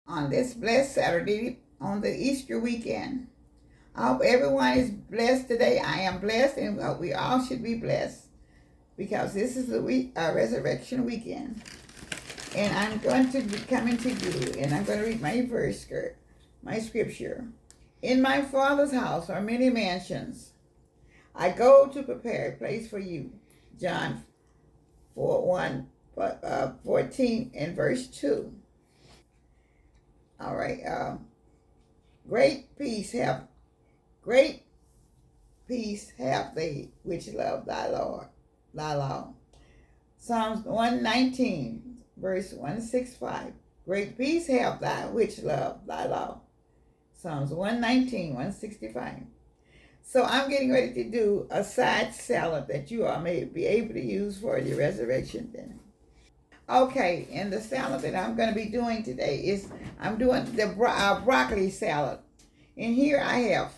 on this blessed Saturday on the Easter weekend. I hope everyone is blessed today. I am blessed, and we all should be blessed because this is the resurrection weekend. And I'm going to be coming to you, and I'm going to read my scripture. In my Father's house are many mansions. I go to prepare a place for you. John 14 and verse 2. All right. Great peace have they which love thy Lord, thy law. Psalms 119, verse 165. Great peace have thy which love thy law. Psalms 119, 165. So I'm getting ready to do a side salad that you all may be able to use for your resurrection dinner. Okay, and the salad that I'm going to be doing today is I'm doing the broccoli salad. And here I have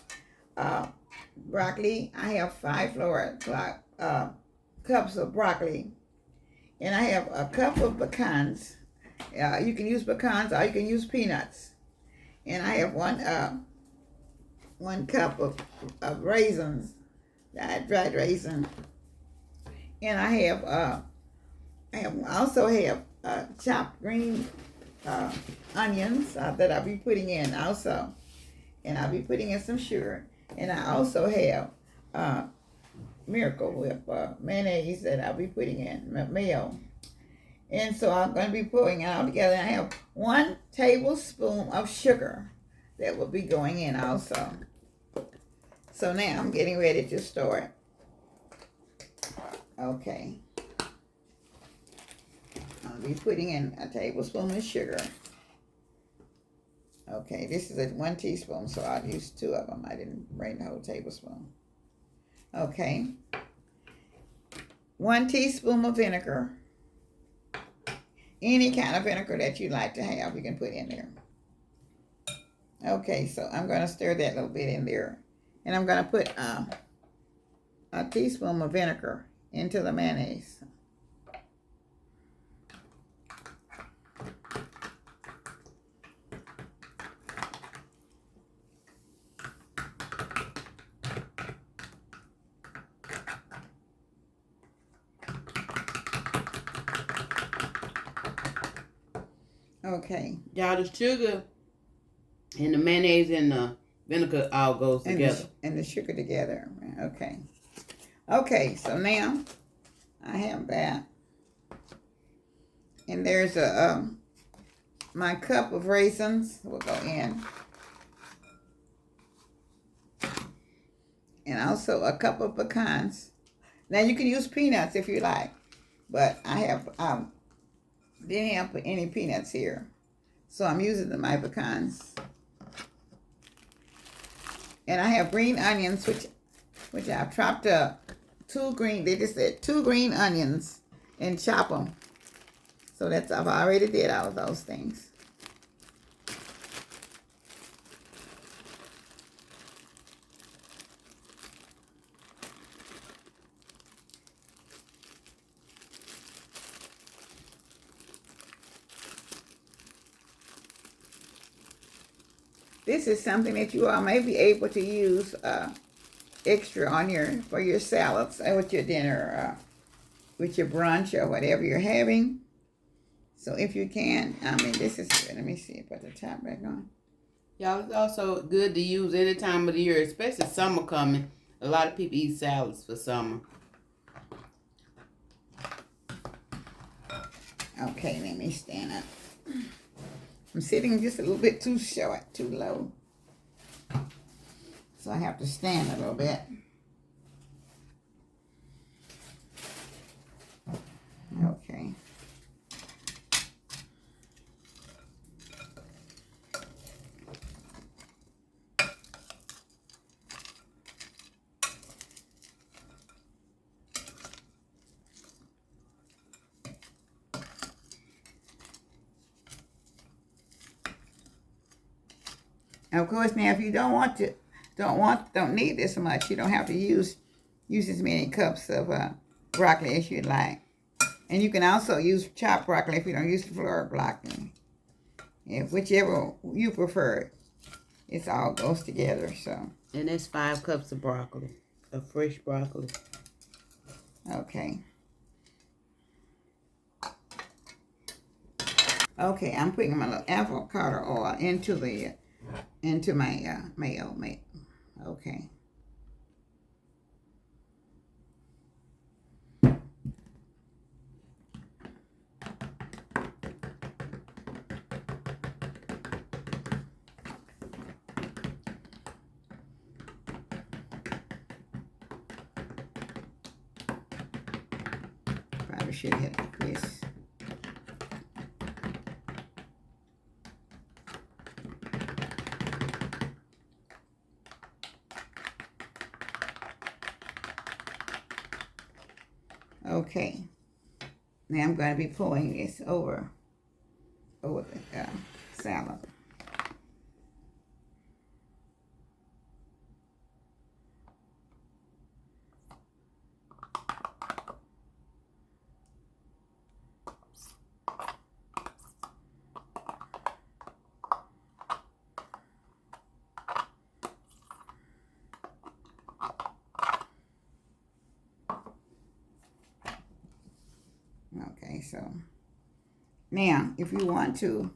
broccoli. I have 5 cups of broccoli. And I have a cup of pecans. You can use pecans or you can use peanuts. And I have one cup of raisins, dried raisin. And I also have chopped green onions that I'll be putting in also. And I'll be putting in some sugar. And I also have Miracle Whip mayonnaise that I'll be putting in, mayo. And so I'm going to be putting it all together. I have 1 tablespoon of sugar that will be going in also. So now I'm getting ready to start. Okay. I'll be putting in a tablespoon of sugar. Okay, this is 1 teaspoon, so I'll use 2 of them. I didn't bring the whole tablespoon. Okay. 1 teaspoon of vinegar. Any kind of vinegar that you like to have, you can put in there. Okay, so I'm going to stir that a little bit in there. And I'm going to put a teaspoon of vinegar into the mayonnaise. Okay. Y'all, the sugar and the mayonnaise and the vinegar all goes together. And the sugar together. Okay. Okay, so now I have that. And there's my cup of raisins will go in. And also a cup of pecans. Now you can use peanuts if you like. But I have didn't have any peanuts here. So I'm using my pecans. And I have green onions, which I've chopped up. 2 green, they just said 2 green onions and chop them. So I've already did all of those things. This is something that you all may be able to use extra on for your salads with your dinner, with your brunch or whatever you're having. So if you can, this is good. Let me see. Put the top back on. Y'all, it's also good to use any time of the year, especially summer coming. A lot of people eat salads for summer. Okay, let me stand up. I'm sitting just a little bit too short, too low. So I have to stand a little bit. Okay. Of course, now if you don't need this much, you don't have to use as many cups of broccoli as you'd like. And you can also use chopped broccoli if you don't use the flour broccoli. If whichever you prefer, it all goes together. So. And that's 5 cups of broccoli, of fresh broccoli. Okay. Okay, I'm putting my little avocado oil into my mayo. Okay. Probably should hit this. Okay, now I'm going to be pouring this over the salad. Okay, so now if you want to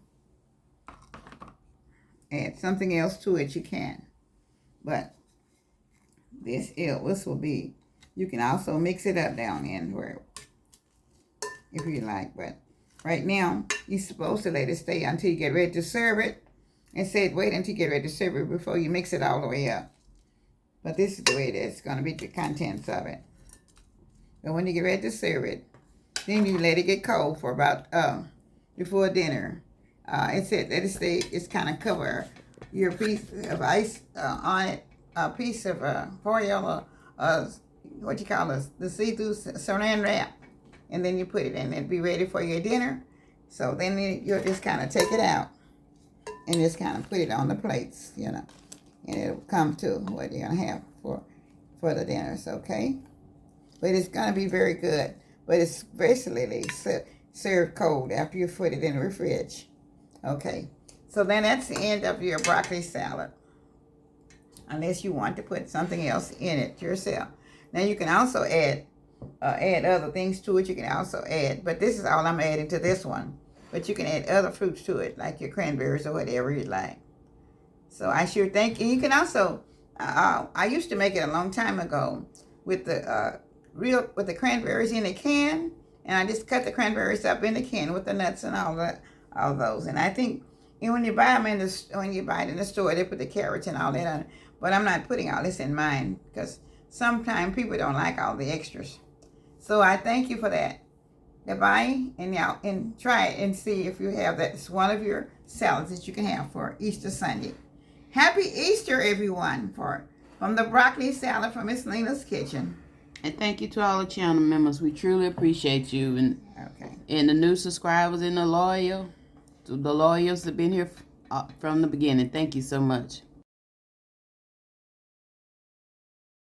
add something else to it, you can. But this will be, you can also mix it up down in where, if you like. But right now, you're supposed to let it stay until you get ready to serve it. And said wait until you get ready to serve it before you mix it all the way up. But this is the way it is. It's going to be the contents of it. But when you get ready to serve it, then you let it get cold for about before dinner. It said let it stay. It's kind of cover your piece of ice on it, a piece of foil or what you call this, the see-through saran wrap, and then you put it in. It'll be ready for your dinner. So then you'll just kind of take it out and just kind of put it on the plates, you know, and it'll come to what you're gonna have for the dinners, okay? But it's gonna be very good. But it's basically served cold after you put it in the fridge. Okay, so then that's the end of your broccoli salad. Unless you want to put something else in it yourself. Now you can also add other things to it. You can also add, but this is all I'm adding to this one. But you can add other fruits to it, like your cranberries or whatever you like. So I sure think, and you can also, I used to make it a long time ago with the cranberries in a can, and I just cut the cranberries up in the can with the nuts and all those. And I think, and when you buy them when you buy it in the store, they put the carrots and all that on it. But I'm not putting all this in mine because sometimes people don't like all the extras. So I thank you for that. Goodbye, and try it and see if you have that. It's one of your salads that you can have for Easter Sunday. Happy Easter, everyone, from the broccoli salad from Miss Lena's Kitchen. And thank you to all the channel members. We truly appreciate you. And the new subscribers and the loyals that have been here from the beginning. Thank you so much.